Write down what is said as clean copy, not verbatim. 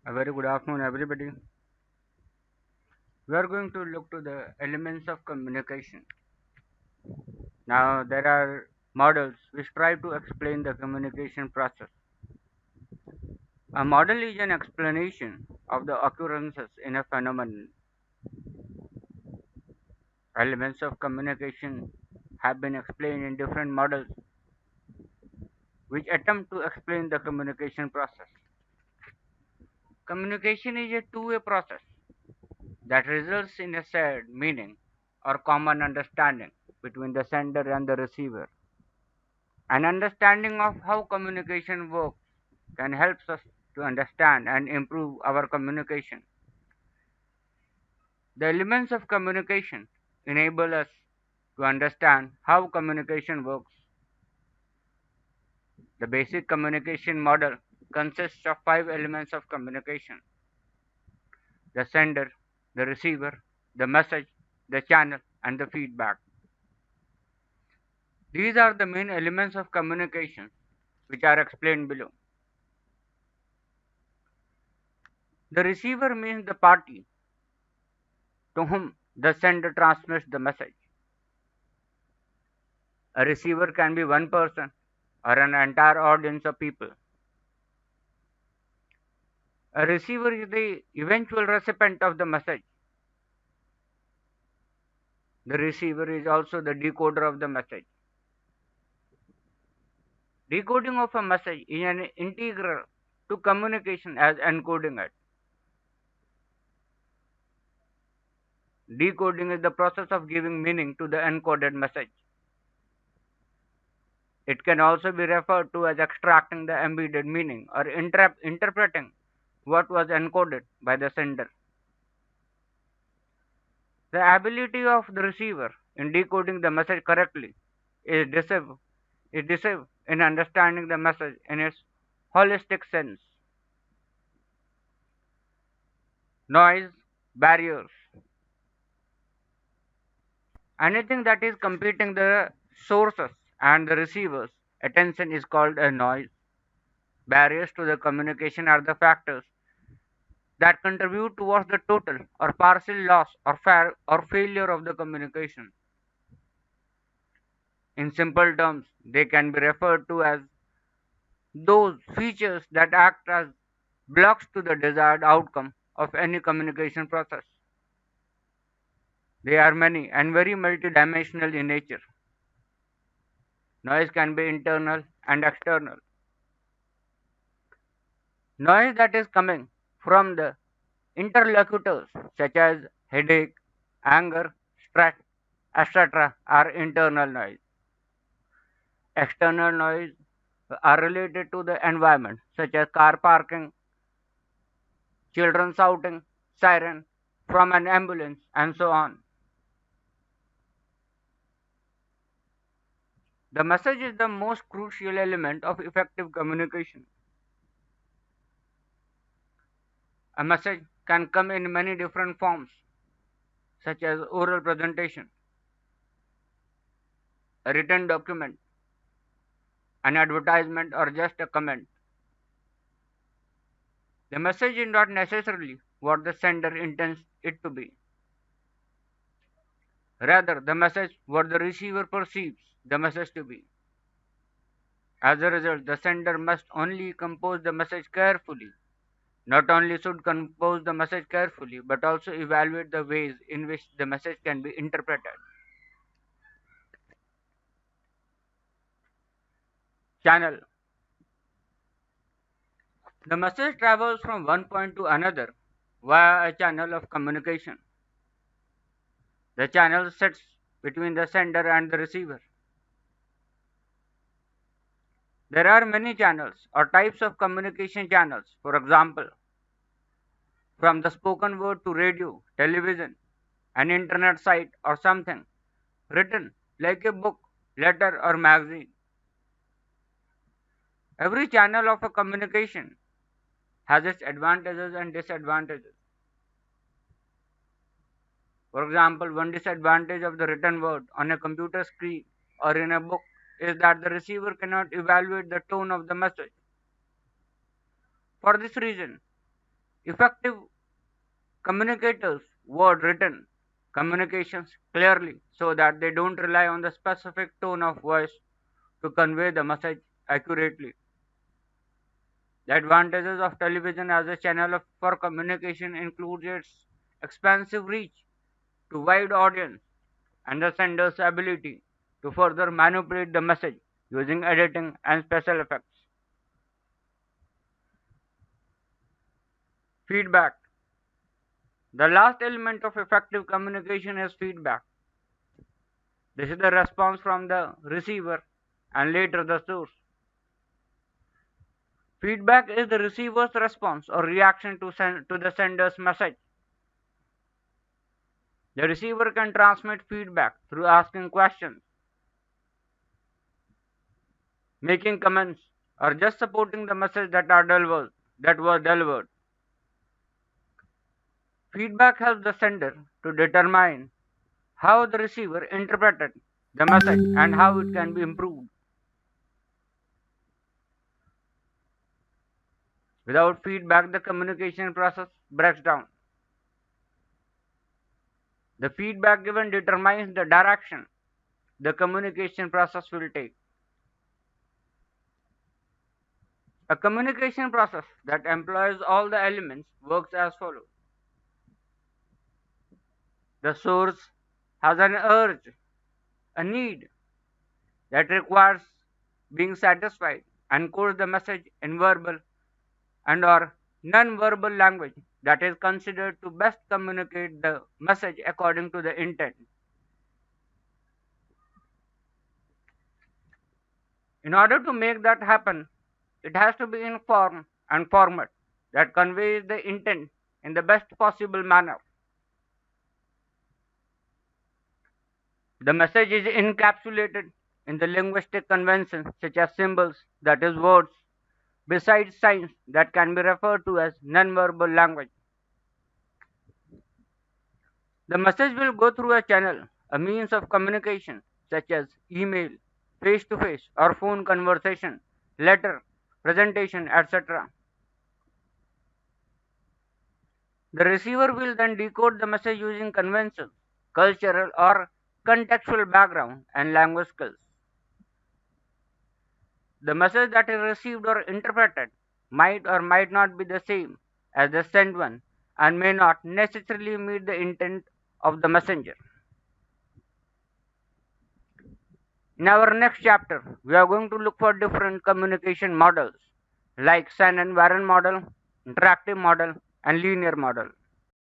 A very good afternoon, everybody. We are going to look to the elements of communication. Now, there are models which try to explain the communication process. A model is an explanation of the occurrences in a phenomenon. Elements of communication have been explained in different models which attempt to explain the communication process. Communication is a two-way process that results in a shared meaning or common understanding between the sender and the receiver. An understanding of how communication works can help us to understand and improve our communication. The elements of communication enable us to understand how communication works. The basic communication model consists of five elements of communication: the sender, the receiver, the message, the channel, and the feedback. These are the main elements of communication which are explained below. The receiver means the party to whom the sender transmits the message. A receiver can be one person or an entire audience of people. A receiver is the eventual recipient of the message. The receiver is also the decoder of the message. Decoding of a message is an integral to communication as encoding it. Decoding is the process of giving meaning to the encoded message. It can also be referred to as extracting the embedded meaning or interpreting what was encoded by the sender. The ability of the receiver in decoding the message correctly is decisive in understanding the message in its holistic sense. Noise, barriers, anything that is competing the sources and the receiver's attention is called a noise. Barriers to the communication are the factors that contribute towards the total or partial loss or failure of the communication. In simple terms, they can be referred to as those features that act as blocks to the desired outcome of any communication process. They are many and very multidimensional in nature. Noise can be internal and external. Noise that is coming from the interlocutors, such as headache, anger, stress, etc., are internal noise. External noise are related to the environment, such as car parking, children shouting, siren from an ambulance, and so on. The message is the most crucial element of effective communication. A message can come in many different forms, such as oral presentation, a written document, an advertisement, or just a comment. The message is not necessarily what the sender intends it to be. Rather, the message what the receiver perceives the message to be. As a result, the sender must only compose the message carefully. Not only should compose the message carefully, but also evaluate the ways in which the message can be interpreted. Channel. The message travels from one point to another via a channel of communication. The channel sits between the sender and the receiver. There are many channels or types of communication channels. For example, from the spoken word to radio, television, an internet site or something written like a book, letter or magazine. Every channel of a communication has its advantages and disadvantages. For example, one disadvantage of the written word on a computer screen or in a book is that the receiver cannot evaluate the tone of the message. For this reason, Effective communicators word written communications clearly so that they don't rely on the specific tone of voice to convey the message accurately. The advantages of television as a channel for communication include its expansive reach to wide audience and the sender's ability to further manipulate the message using editing and special effects. Feedback. The last element of effective communication is feedback. This is the response from the receiver and later the source. Feedback is the receiver's response or reaction to the sender's message. The receiver can transmit feedback through asking questions, making comments, or just supporting the message that was delivered. Feedback helps the sender to determine how the receiver interpreted the message and how it can be improved. Without feedback, the communication process breaks down. The feedback given determines the direction the communication process will take. A communication process that employs all the elements works as follows. The source has an urge, a need that requires being satisfied and codes the message in verbal and or non-verbal language that is considered to best communicate the message according to the intent. In order to make that happen, it has to be in form and format that conveys the intent in the best possible manner. The message is encapsulated in the linguistic conventions such as symbols, that is words, besides signs that can be referred to as nonverbal language. The message will go through a channel, a means of communication such as email, face to face or phone conversation, letter, presentation, etc. The receiver will then decode the message using conventional, cultural, or contextual background and language skills. The message that is received or interpreted might or might not be the same as the sent one and may not necessarily meet the intent of the messenger. In our next chapter, we are going to look for different communication models like Shannon-Warren model, interactive model, and linear model.